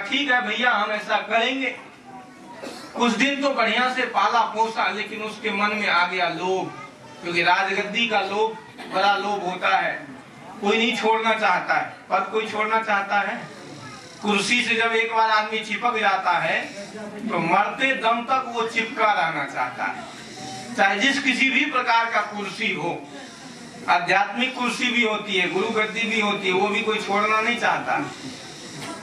ठीक है भैया हम ऐसा करेंगे। कुछ दिन तो बढ़िया से पाला पोसा, लेकिन उसके मन में आ गया लोभ, क्योंकि राजगद्दी का लोभ बड़ा लोभ होता है। कोई नहीं छोड़ना चाहता है पद, कोई छोड़ना चाहता है? कुर्सी से जब एक बार आदमी चिपक जाता है तो मरते दम तक वो चिपका रहना चाहता है, चाहे जिस किसी भी प्रकार का कुर्सी हो। आध्यात्मिक कुर्सी भी होती है, गुरु गद्दी भी होती है, वो भी कोई छोड़ना नहीं चाहता।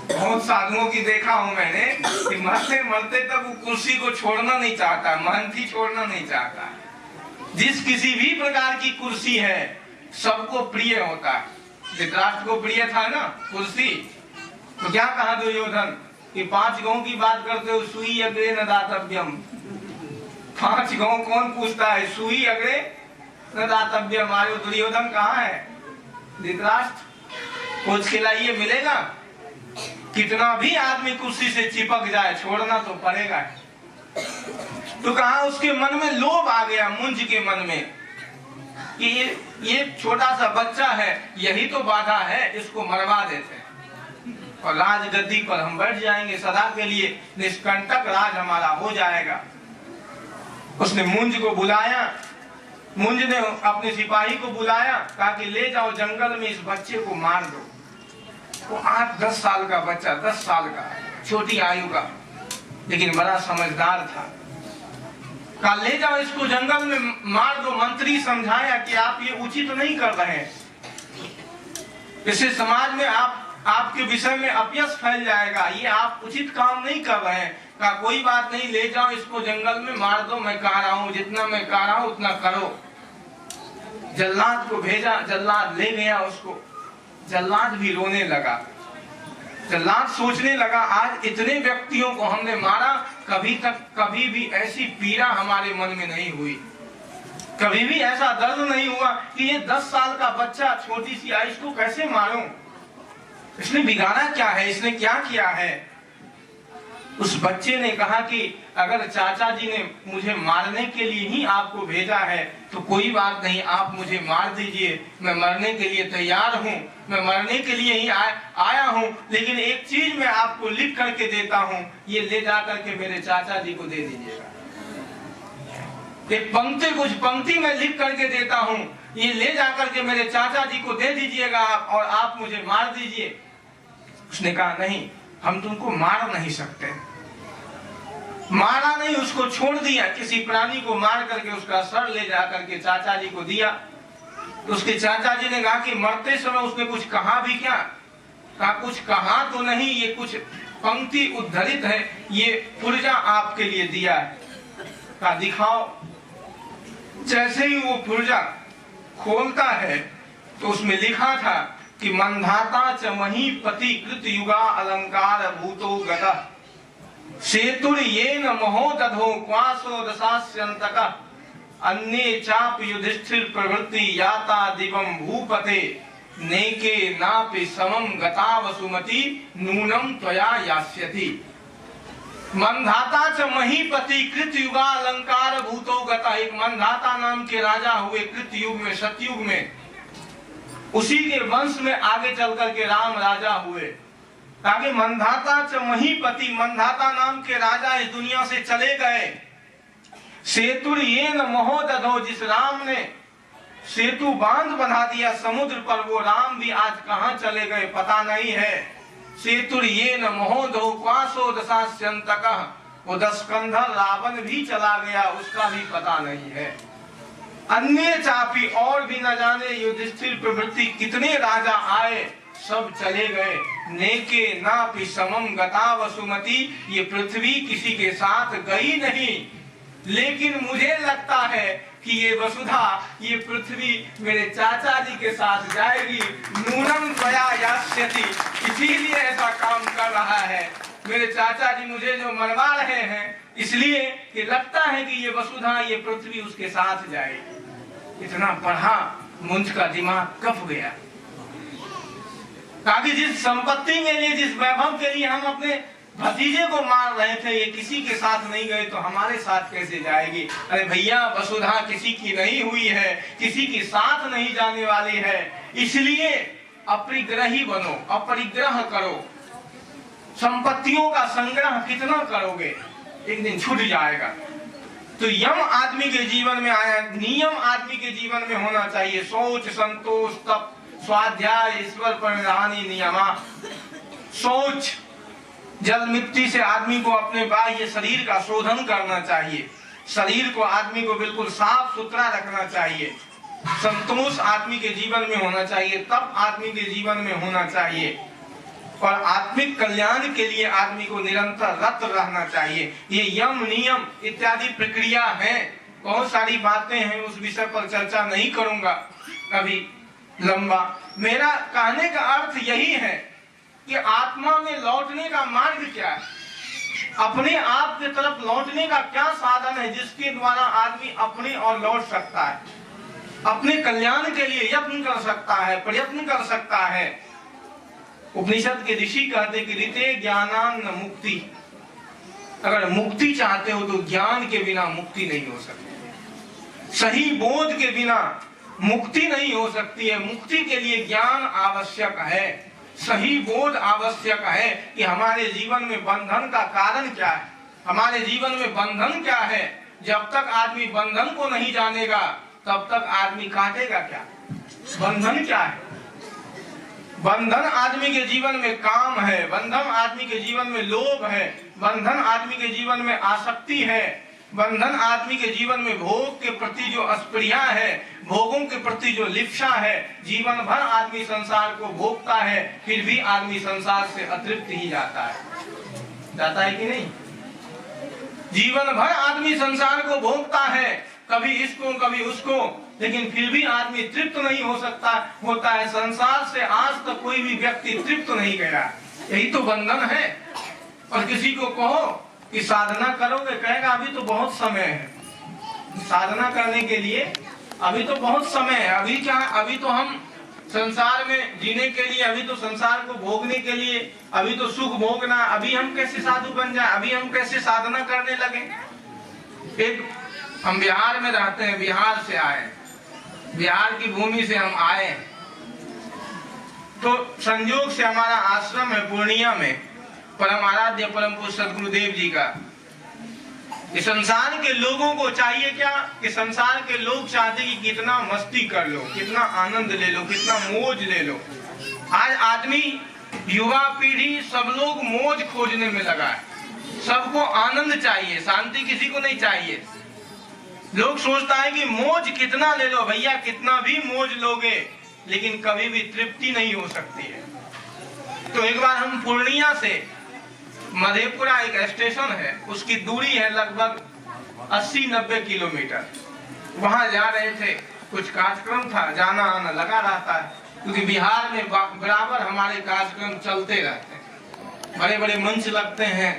बहुत साधुओं की देखा हूं मैंने कि मरते मरते तक वो कुर्सी को छोड़ना नहीं चाहता, महंती छोड़ना नहीं चाहता। जिस किसी भी प्रकार की कुर्सी है सबको प्रिय होता है। धृतराष्ट्र को प्रिय था ना कुर्सी, तो क्या कहा दुर्योधन कि 5 गांव की बात करते हो, सुई अग्रे न दातव्यम। 5 गांव कौन पूछता है, सुई अग्रे न दातव्यम। आयो दुर्योधन कहाँ है? धृतराष्ट्र कुछ खिलाइए मिलेगा। कितना भी आदमी कुर्सी से चिपक जाए छोड़ना तो पड़ेगा। तो कहा उसके मन में लोभ आ गया, मुंज के मन में, कि ये छोटा सा बच्चा है, यही तो बाधा है, इसको मरवा देते हैं और राजगद्दी पर हम बैठ जाएंगे, सदा के लिए निष्कंटक राज हमारा हो जाएगा। उसने मुंज को बुलाया, मुंज ने अपने सिपाही को बुलाया, कहा कि ले जाओ जंगल में इस बच्चे को मार दो। वो 8-10 साल का बच्चा, 10 साल का, छोटी आयु का, लेकिन बड़ा समझदार था। कहा ले जाओ इसको जंगल में मार दो। मंत्री समझाया कि आप ये उचित नहीं कर रहे हैं, इससे समाज में आपके विषय में अपयश फैल जाएगा, ये आप उचित काम नहीं कर रहे हैं। कहा कोई बात नहीं, ले जाओ इसको जंगल में मार दो, मैं कह रहा हूं जितना मैं कह रहा हूं उतना करो। जल्लाद को भेजा, जल्लाद ले गया उसको। जल्लाद भी रोने लगा। जल्लाद सोचने लगा आज इतने व्यक्तियों को हमने मारा, कभी भी ऐसी पीड़ा हमारे मन में नहीं हुई, कभी भी ऐसा दर्द नहीं हुआ कि ये 10 साल का बच्चा, छोटी सी आयु, इसको कैसे मारूं? इसने बिगाड़ा क्या है, इसने क्या किया है? उस बच्चे ने कहा कि अगर चाचा जी ने मुझे मारने के लिए ही आपको भेजा है तो कोई बात नहीं, आप मुझे मार दीजिए, मैं मरने के लिए तैयार हूँ, मैं मरने के लिए ही आया हूँ। लेकिन एक चीज मैं आपको लिख करके देता हूँ, ये ले जा करके मेरे चाचा जी को दे दीजिएगा। एक पंक्ति, कुछ पंक्ति मैं लिख करके देता हूँ, ये ले जा करके मेरे चाचा जी को दे दीजिएगा और आप मुझे मार दीजिए। उसने कहा नहीं, हम तुमको मार नहीं सकते। मारा नहीं, उसको छोड़ दिया। किसी प्राणी को मार करके उसका सर ले जा करके चाचा जी को दिया। तो उसके चाचा जी ने कहा कि मरते समय उसने कुछ कहा भी क्या? कहा कुछ कहा तो नहीं, ये कुछ पंक्ति उद्धरित है, ये पुर्जा आपके लिए दिया है। कहा दिखाओ। जैसे ही वो पुर्जा खोलता है तो उसमें लिखा था कि मंधाता च महीपति कृत युगा अलंकार भूतो गतः सेतुर येन महोदधो क्वासो दशास्यन्तकः अन्ये चाप युधिष्ठिर प्रवृत्ति याता दिवम भूपते नेके नापि समम गता वसुमति नूनम त्वया यास्यति। मंधाता च महीपति कृत युगा अलंकार भूतो गतः। एक मंधाता नाम के राजा हुए कृत युग में, सतयुग में, उसी के वंश में आगे चल करके राम राजा हुए। आगे मंधाता च महीपति, मंधाता नाम के राजा इस दुनिया से चले गए। सेतुर येन महोदधो, जिस राम ने सेतु बांध बना दिया समुद्र पर, वो राम भी आज कहाँ चले गए पता नहीं है। सेतुर येन महोदधो क्वासो दशास्यन्तकः, वो 10 कंधर रावण भी चला गया, उसका भी पता नहीं है। अन्य चापी, और भी न जाने युधिष्ठिर प्रवृत्ति कितने राजा आए, सब चले गए। नेके नापि समम गता वसुमति, ये पृथ्वी किसी के साथ गई नहीं, लेकिन मुझे लगता है कि ये वसुधा, ये पृथ्वी मेरे चाचा जी के साथ जाएगी। नूनम त्वया यास्यति, इसीलिए ऐसा काम कर रहा है। मेरे चाचा जी मुझे जो मरवा रहे हैं इसलिए कि लगता है कि ये वसुधा, ये पृथ्वी उसके साथ जाएगी। इतना पढ़ा, मुंज का दिमाग कफ गया। ताकि जिस संपत्ति के लिए, जिस वैभव के लिए हम अपने भतीजे को मार रहे थे, ये किसी के साथ नहीं गए तो हमारे साथ कैसे जाएगी? अरे भैया, वसुधा किसी की नहीं हुई है, किसी के साथ नहीं जाने वाली है, इसलिए अपरिग्रही बनो, अपरिग्रह करो। संपत्तियों का संग्रह कितना करोगे, एक दिन छूट जाएगा। तो यम आदमी के जीवन में आया, नियम आदमी के जीवन में होना चाहिए। सोच, संतोष, तप, स्वाध्याय, ईश्वर परिणामी नियमा। सोच, जल मिट्टी से आदमी को अपने बाह्य शरीर का शोधन करना चाहिए। शरीर को आदमी को बिल्कुल साफ सुथरा रखना चाहिए। संतोष आदमी के जीवन में होना चाहिए, तप आदमी के जीवन में होना चाहिए, और आत्मिक कल्याण के लिए आदमी को निरंतर रत रहना चाहिए। ये यम, नियम इत्यादि प्रक्रिया है। बहुत सारी बातें हैं, उस विषय पर चर्चा नहीं करूंगा अभी, लंबा। मेरा कहने का अर्थ यही है कि आत्मा में लौटने का मार्ग क्या है, अपने आप की तरफ लौटने का क्या साधन है जिसके द्वारा आदमी अपने और लौट सकता है, अपने कल्याण के लिए यत्न कर सकता है, प्रयत्न कर सकता है। उपनिषद के ऋषि कहते कि ऋते ज्ञानान्न मुक्ति। अगर मुक्ति चाहते हो तो ज्ञान के बिना मुक्ति नहीं हो सकती, सही बोध के बिना मुक्ति नहीं हो सकती है। मुक्ति के लिए ज्ञान आवश्यक है, सही बोध आवश्यक है कि हमारे जीवन में बंधन का कारण क्या है, हमारे जीवन में बंधन क्या है। जब तक आदमी बंधन को नहीं जानेगा तब तक आदमी काटेगा क्या। बंधन क्या है? बंधन आदमी के जीवन में काम है, बंधन आदमी के जीवन में लोभ है, बंधन आदमी के जीवन में आसक्ति है, बंधन आदमी के जीवन में भोग के प्रति जो अस्पृहा है, भोगों के प्रति जो लिप्सा है। जीवन भर आदमी संसार को भोगता है, फिर भी आदमी संसार से अतृप्त ही जाता है कि नहीं? जीवन भर आदमी संसार को भोगता है, कभी इसको कभी उसको, लेकिन फिर भी आदमी तृप्त नहीं हो सकता होता है। संसार से आज तक कोई भी व्यक्ति तृप्त नहीं गया। यही तो बंधन है। और किसी को कहो कि साधना करोगे, कहेगा अभी तो बहुत समय है, साधना करने के लिए अभी तो बहुत समय है। अभी क्या है? अभी तो हम संसार में जीने के लिए, अभी तो संसार को भोगने के लिए, अभी तो सुख भोगना, अभी हम कैसे साधु बन जाए, अभी हम कैसे साधना करने लगे। एक हम बिहार में रहते हैं, बिहार से आए, बिहार की भूमि से हम आए, तो संयोग से हमारा आश्रम है पूर्णिया में, परम आराध्य परम पूज्य सदगुरुदेव जी का। इस संसार के लोगों को चाहिए क्या कि संसार के लोग चाहते कि कितना मस्ती कर लो, कितना आनंद ले लो, कितना मौज ले लो। आज आदमी, युवा पीढ़ी, सब लोग मौज खोजने में लगा है। सबको आनंद चाहिए, शांति किसी को नहीं चाहिए। लोग सोचता है कि मौज कितना ले लो भैया, कितना भी मौज लोगे, लेकिन कभी भी तृप्ति नहीं हो सकती है। तो एक बार हम पूर्णिया से मधेपुरा एक स्टेशन है, उसकी दूरी है लगभग 80-90 किलोमीटर। वहां जा रहे थे, कुछ कार्यक्रम था, जाना आना लगा रहता है, क्योंकि बिहार में बराबर हमारे कार्यक्रम चलते रहते हैं। बड़े बड़े मंच लगते हैं,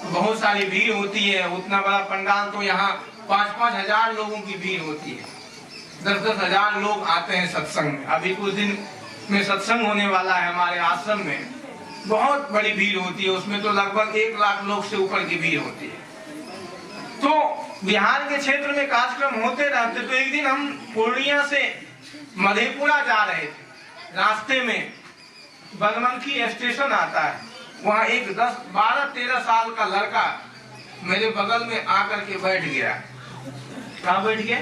बहुत सारी भीड़ होती है। उतना बड़ा पंडाल तो यहाँ 5-5 हजार लोगों की भीड़ होती है, 10-10 हजार लोग आते हैं सत्संग में। अभी कुछ दिन में सत्संग होने वाला है हमारे आश्रम में, बहुत बड़ी भीड़ होती है, उसमें तो लगभग 1 लाख लोग से ऊपर की भीड़ होती है। तो बिहार के क्षेत्र में कार्यक्रम होते रहते। तो एक दिन हम पूर्णिया से मधेपुरा जा रहे थे, रास्ते में बनमनखी स्टेशन आता है, वहाँ एक 10-12-13 साल का लड़का मेरे बगल में आकर के बैठ गया। कहाँ बैठ गया?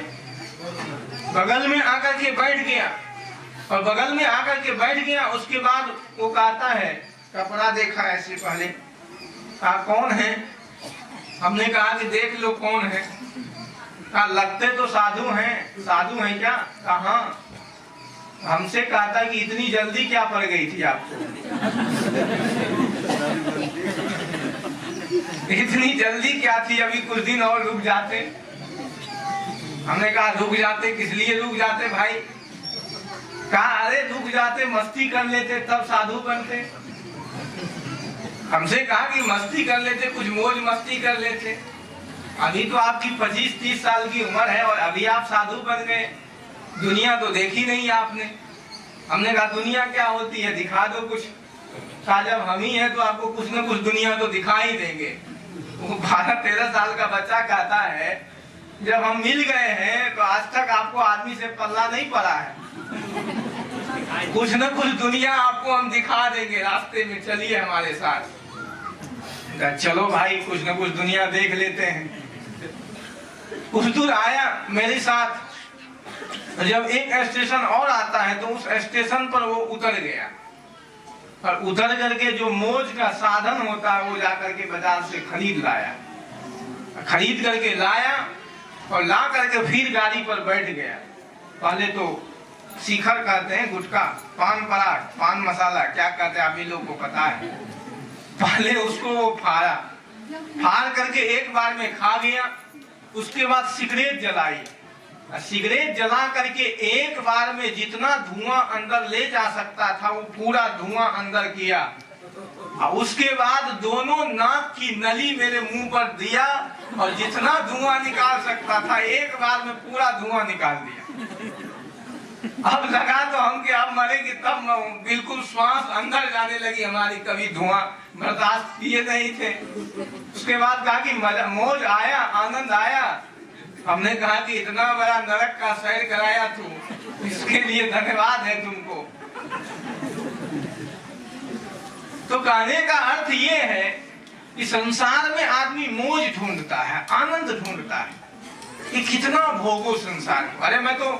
बगल में आकर के बैठ गया। और बगल में आकर के बैठ गया, उसके बाद वो कहता है, कपड़ा देखा ऐसे पहले, कहा कौन है? हमने कहा कि देख लो कौन है। कहा लगते तो साधु हैं। साधु हैं क्या? कहा हमसे कहता कि इतनी जल्दी क्या पड़ गई थी आपको? इतनी जल्दी क्या थी, अभी कुछ दिन और रुक जाते। हमने कहा रुक जाते, किस लिए रुक जाते भाई? कहा अरे रुक जाते, मस्ती कर लेते, तब साधु बनते। हमसे कहा कि मस्ती कर लेते, कुछ मौज मस्ती कर लेते। अभी तो आपकी 25-30 साल की उम्र है और अभी आप साधु बन गए। दुनिया तो देखी नहीं आपने। हमने कहा दुनिया क्या होती है, दिखा दो कुछ। कहा जब हम ही है तो आपको कुछ न कुछ दुनिया तो दिखा ही देंगे। वो 12-13 साल का बच्चा कहता है जब हम मिल गए हैं तो आज तक आपको आदमी से पल्ला नहीं पड़ा है, कुछ न कुछ दुनिया आपको हम दिखा देंगे, रास्ते में चलिए हमारे साथ। चलो भाई कुछ न कुछ दुनिया देख लेते हैं। कुछ दूर आया मेरे साथ, जब एक स्टेशन और आता है तो उस स्टेशन पर वो उतर गया और उतर करके जो मौज का साधन होता है वो जाकर के बाजार से खरीद लाया, खरीद करके लाया और ला करके फिर गाड़ी पर बैठ गया। पहले तो शिखर कहते हैं गुटखा, पान पराग, पान मसाला क्या कहते हैं आप ही लोग को पता है। पहले उसको वो फाड़ा, फाड़ करके एक बार में खा गया। उसके बाद सिगरेट जलाई, सिगरेट जला करके एक बार में जितना धुआं अंदर ले जा सकता था वो पूरा धुआं अंदर किया। और उसके बाद दोनों नाक की नली मेरे मुंह पर दिया और जितना धुआं निकाल सकता था एक बार में पूरा धुआं निकाल दिया। अब लगा तो हम कि अब मरेंगे, तब बिल्कुल श्वास अंदर जाने लगी हमारी, कभी धुआं बर्दाश्त किए नहीं थे। उसके बाद कहा कि मौज आया, आनंद आया। हमने कहा कि इतना बड़ा नरक का सैर कराया तू, इसके लिए धन्यवाद है तुमको। तो कहने का अर्थ ये है कि संसार में आदमी मौज ढूंढता है, आनंद ढूंढता है कि कितना भोगो संसार। अरे मैं तो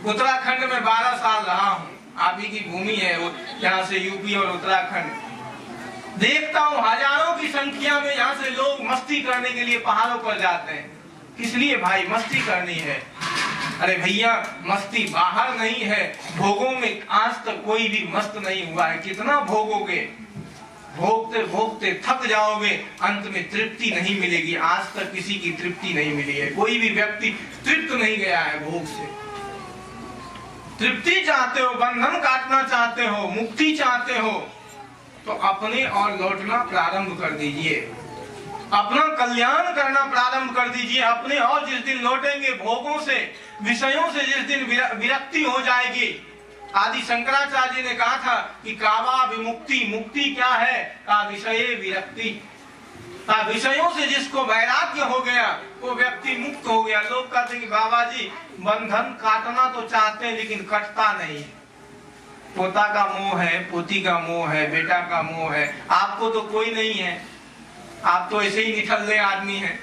उत्तराखंड में 12 साल रहा हूँ, आप ही की भूमि है यहाँ से यूपी और उत्तराखंड। देखता हूँ हजारों की संख्या में यहाँ से लोग मस्ती करने के लिए पहाड़ों पर जाते हैं। किस लिए भाई? मस्ती करनी है। अरे भैया मस्ती बाहर नहीं है, भोगों में आज तक कोई भी मस्त नहीं हुआ है। कितना भोगोगे? भोगते भोगते थक जाओगे, अंत में तृप्ति नहीं मिलेगी। आज तक किसी की तृप्ति नहीं मिली है, कोई भी व्यक्ति तृप्त नहीं गया है भोग से। तृप्ति चाहते हो, बंधन काटना चाहते हो, मुक्ति चाहते हो तो अपने और लौटना प्रारंभ कर दीजिए, अपना कल्याण करना प्रारंभ कर दीजिए। अपने और जिस दिन लौटेंगे भोगों से, विषयों से, जिस दिन विरक्ति हो जाएगी। आदि शंकराचार्य ने कहा था कि कावा विमुक्ति, मुक्ति क्या है? का विषय विरक्ति, का विषयों से जिसको वैराग्य हो गया वो व्यक्ति मुक्त हो गया। लोग कहते कि बाबा जी बंधन काटना तो चाहते हैं लेकिन कटता नहीं। पोता का मोह है, पोती का मोह है, बेटा का मोह है, आपको तो कोई नहीं है, आप तो ऐसे ही निठल्ले आदमी हैं।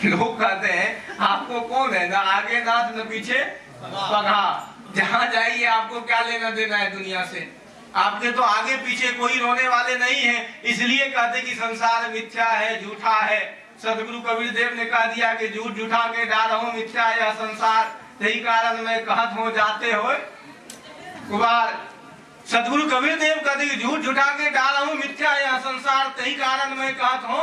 लोग कहते हैं आपको कौन है, ना आगे नाथ न पीछे पगहा, जहाँ जाइए आपको क्या लेना देना है दुनिया से। आपके तो आगे पीछे कोई रोने वाले नहीं है, इसलिए कहते कि संसार मिथ्या है, झूठा है। सदगुरु कबीर देव ने कह दिया कि झूठ झूठा के डालहूं मिथ्या यह संसार, यही कारण मैं कहत हो जाते हो कुबार। सदगुरु कबीर देव कहते कि झूठ झूठा के डालहूं मिथ्या यह संसार, यही कारण मैं कहत हो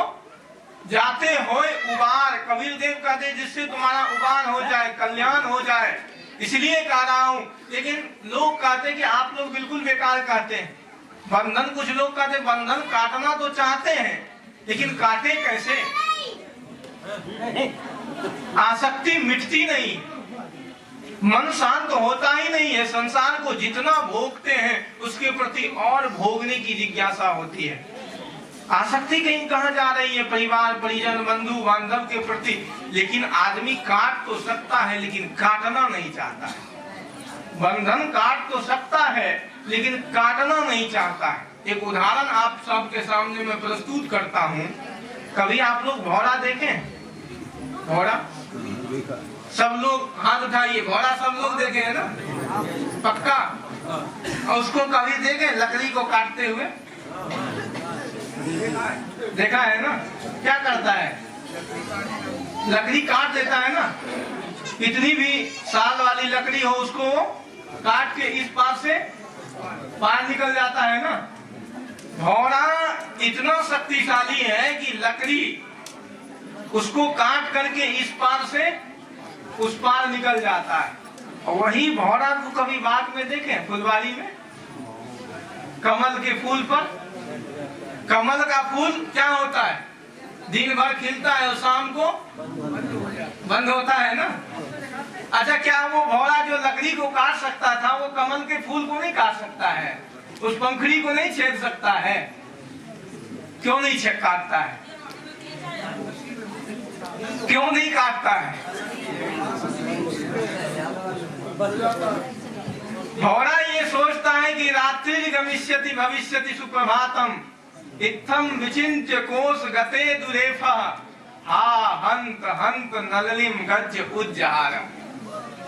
जाते हो उबार। कबीर देव कहते जिससे तुम्हारा उबार हो जाए, कल्याण हो जाए, इसलिए कह रहा हूं। लेकिन लोग कहते कि आप लोग बिल्कुल बेकार कहते हैं। बंधन, कुछ लोग कहते बंधन काटना तो चाहते हैं लेकिन काटे कैसे? आसक्ति मिटती नहीं, मन शांत होता ही नहीं है। संसार को जितना भोगते हैं उसके प्रति और भोगने की जिज्ञासा होती है। आसक्ति कहीं कहाँ जा रही है? परिवार, परिजन, बंधु बांधव के प्रति। लेकिन आदमी काट तो सकता है लेकिन काटना नहीं चाहता है। बंधन काट तो सकता है लेकिन काटना नहीं चाहता है। एक उदाहरण आप सबके सामने मैं प्रस्तुत करता हूँ। कभी आप लोग घोड़ा देखें? घोड़ा सब लोग हाथ उठाइए, घोड़ा सब लोग देखे है ना पक्का? और उसको कभी देखे लकड़ी को काटते हुए? देखा है ना? क्या करता है? लकड़ी काट देता है ना। इतनी भी साल वाली लकड़ी हो उसको काट के इस पार से पार निकल जाता है ना। घोड़ा इतना शक्तिशाली है कि लकड़ी उसको काट करके इस पार से उस पार निकल जाता है। और वही घोड़ा को कभी बाग में देखें? फुलवारी में कमल के फूल पर, कमल का फूल क्या होता है? दिन भर खिलता है और शाम को बंद होता है ना। अच्छा, क्या वो घोड़ा जो लकड़ी को काट सकता था वो कमल के फूल को नहीं काट सकता है? उस पंखुड़ी को नहीं छेद सकता है? क्यों नहीं काटता है? क्यों नहीं काटता है? घोड़ा ये सोचता है कि रात्रि गमिष्यति भविष्यति सुप्रभातम, इत्थम विचिन्त्य कोश गते दुरेफा हा हंत हंत नलिनीम गज उज्जहार।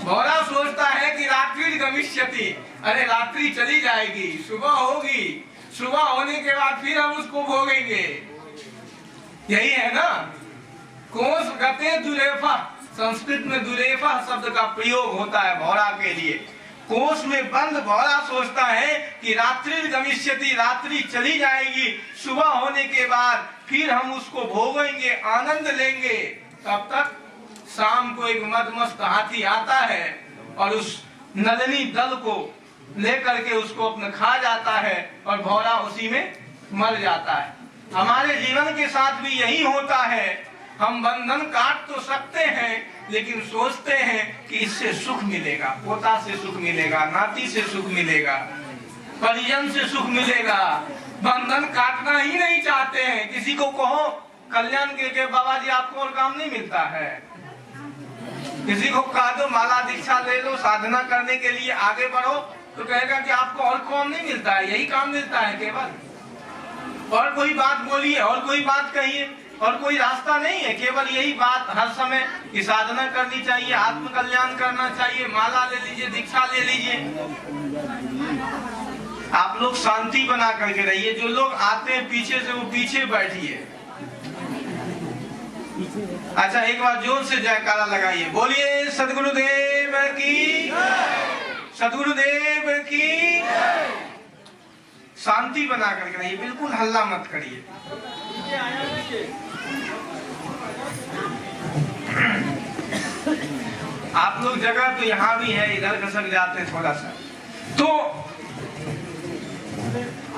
भौरा सोचता है कि रात्रि गमिष्यति, अरे रात्रि चली जाएगी, सुबह होगी, सुबह होने के बाद फिर हम उसको भोगेंगे। यही है ना, कोश गते दुरेफा। संस्कृत में दुरेफा शब्द का प्रयोग होता है भौरा के लिए। कोश में बंद भौरा सोचता है कि रात्रि गमिष्यति, रात्रि चली जाएगी, सुबह होने के बाद फिर हम उसको भोगेंगे, आनंद लेंगे। तब तक शाम को एक मदमस्त हाथी आता है और उस नलिनी दल को लेकर के उसको अपने खा जाता है और भौरा उसी में मर जाता है। हमारे जीवन के साथ भी यही होता है। हम बंधन काट तो सकते हैं, लेकिन सोचते हैं कि इससे सुख मिलेगा, पोता से सुख मिलेगा, नाती से सुख मिलेगा, परिजन से सुख मिलेगा। बंधन काटना ही नहीं चाहते हैं। किसी को कहो कल्याण के बाबा जी आपको और काम नहीं मिलता है, किसी को कह दो माला दीक्षा ले लो, साधना करने के लिए आगे बढ़ो, तो कहेगा कि आपको और काम नहीं मिलता है, यही काम मिलता है केवल। और कोई बात बोलिए, और कोई बात कहिए, और कोई रास्ता नहीं है, केवल यही बात हर समय की साधना करनी चाहिए, आत्म कल्याण करना चाहिए, माला ले लीजिए, दीक्षा ले लीजिए। आप लोग शांति बना करके रहिए। जो लोग आते हैं पीछे से, वो पीछे बैठिए। अच्छा, एक बार जोर से जयकारा लगाइए, बोलिए सदगुरुदेव की, सदगुरुदेव की। शांति बना करके रहिए, बिल्कुल हल्ला मत करिए। आप लोग जगह तो यहाँ भी है, इधर खसक जाते हैं थोड़ा सा। तो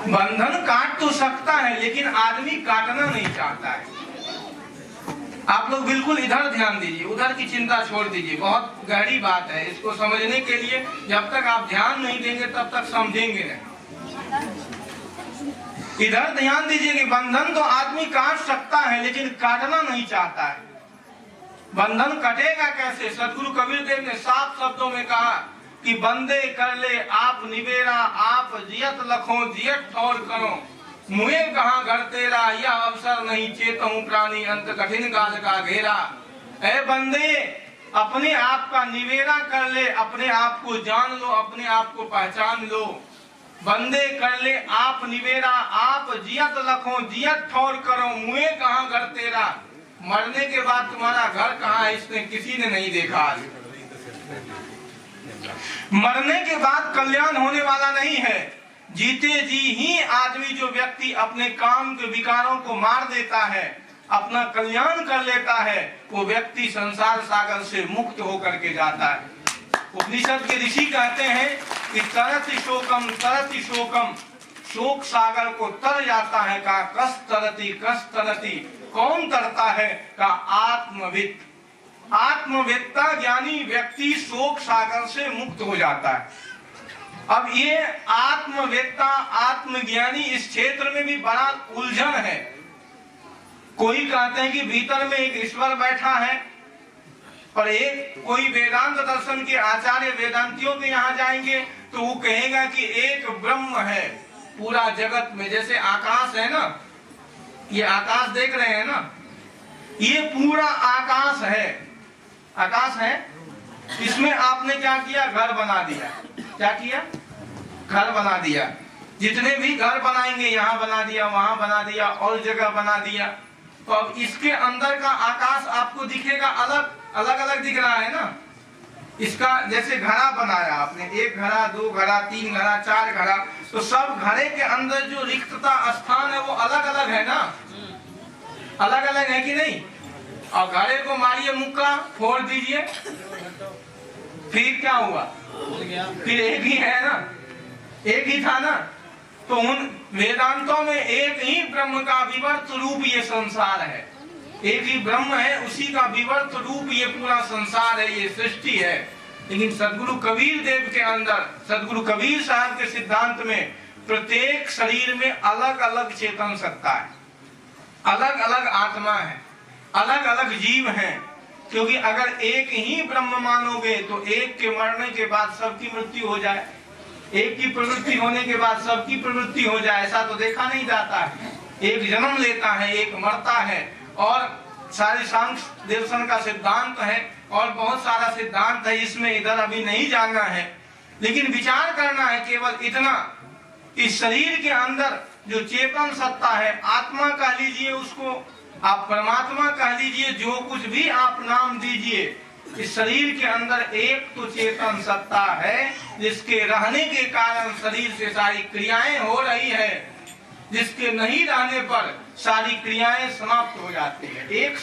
बंधन काट तो सकता है, लेकिन आदमी काटना नहीं चाहता है। आप लोग बिल्कुल इधर ध्यान दीजिए, उधर की चिंता छोड़ दीजिए। बहुत गहरी बात है, इसको समझने के लिए जब तक आप ध्यान नहीं देंगे तब तक समझेंगे नहीं। इधर ध्यान दीजिए कि बंधन तो आदमी काट सकता है, लेकिन काटना नहीं चाहता है। बंधन कटेगा कैसे? सदगुरु कबीर देव ने साफ शब्दों में कहा कि बंदे कर ले आप निबेरा, आप जियत लखो जियत ठौर करो, मुए कहाँ घर तेरा, यह अवसर नहीं चेतहूं प्राणी अंत कठिन काल का घेरा। ऐ बंदे, अपने आप का निवेरा कर ले, अपने आप को जान लो, अपने आप को पहचान लो। बंदे कर ले आप निवेरा, आप जियत लखो जियत ठौर करो, मुए कहाँ घर तेरा। मरने के बाद तुम्हारा घर कहाँ है, इसने किसी ने नहीं देखा आज। मरने के बाद कल्याण होने वाला नहीं है। जीते जी ही आदमी, जो व्यक्ति अपने काम के विकारों को मार देता है, अपना कल्याण कर लेता है, वो व्यक्ति संसार सागर से मुक्त होकर के जाता है। उपनिषद के ऋषि कहते हैं कि तरति शोकम तरति शोकम, शोक सागर को तर जाता है। का कस तरति, कौन तरता है? का आत्मविद, आत्मवेत्ता ज्ञानी व्यक्ति शोक सागर से मुक्त हो जाता है। अब ये आत्मवेत्ता आत्मज्ञानी इस क्षेत्र में भी बड़ा उलझन है। कोई कहते हैं कि भीतर में एक ईश्वर बैठा है, और एक कोई वेदांत दर्शन के आचार्य वेदांतियों के यहाँ जाएंगे तो वो कहेगा कि एक ब्रह्म है पूरा जगत में। जैसे आकाश है ना, ये आकाश देख रहे हैं ना, ये पूरा आकाश है, आकाश है। इसमें आपने क्या किया? घर बना दिया। क्या किया? घर बना दिया। जितने भी घर बनाएंगे, यहाँ बना दिया, वहां बना दिया, और जगह बना दिया। तो अब इसके अंदर का आकाश आपको दिखेगा अलग अलग दिख रहा है ना। इसका जैसे घड़ा बनाया आपने, एक घड़ा, दो घड़ा, तीन घड़ा, चार घड़ा, तो सब घड़े के अंदर जो रिक्तता स्थान है वो अलग अलग है ना, अलग अलग है कि नहीं। और घड़े को मारिए मुक्का, फोड़ दीजिए, फिर क्या हुआ? फिर एक ही है ना, एक ही था ना। तो उन वेदांतों में एक ही ब्रह्म का विवर्त रूप ये संसार है, एक ही ब्रह्म है, उसी का विवर्त रूप ये पूरा संसार है, ये सृष्टि है। लेकिन सदगुरु कबीर देव के अंदर, सदगुरु कबीर साहब के सिद्धांत में प्रत्येक शरीर में अलग अलग चेतन सत्ता है, अलग अलग आत्मा है, अलग अलग जीव हैं। क्योंकि अगर एक ही ब्रह्म मानोगे तो एक के मरने के बाद सबकी मृत्यु हो जाए, एक की प्रवृत्ति होने के बाद सबकी प्रवृत्ति हो जाए, ऐसा तो देखा नहीं जाता है। एक जन्म लेता है, एक मरता है, और सारे सांख्य दर्शन का सिद्धांत है और बहुत सारा सिद्धांत है, इसमें इधर अभी नहीं जाना है, लेकिन विचार करना है केवल इतना, इस शरीर के अंदर जो चेतन सत्ता है, आत्मा कह लीजिए उसको, आप परमात्मा कह लीजिए, जो कुछ भी आप नाम दीजिए, इस शरीर के अंदर एक तो चेतन सत्ता है जिसके रहने के कारण शरीर से सारी क्रियाएं हो रही है, जिसके नहीं रहने पर सारी क्रियाएं समाप्त हो जाती है। एक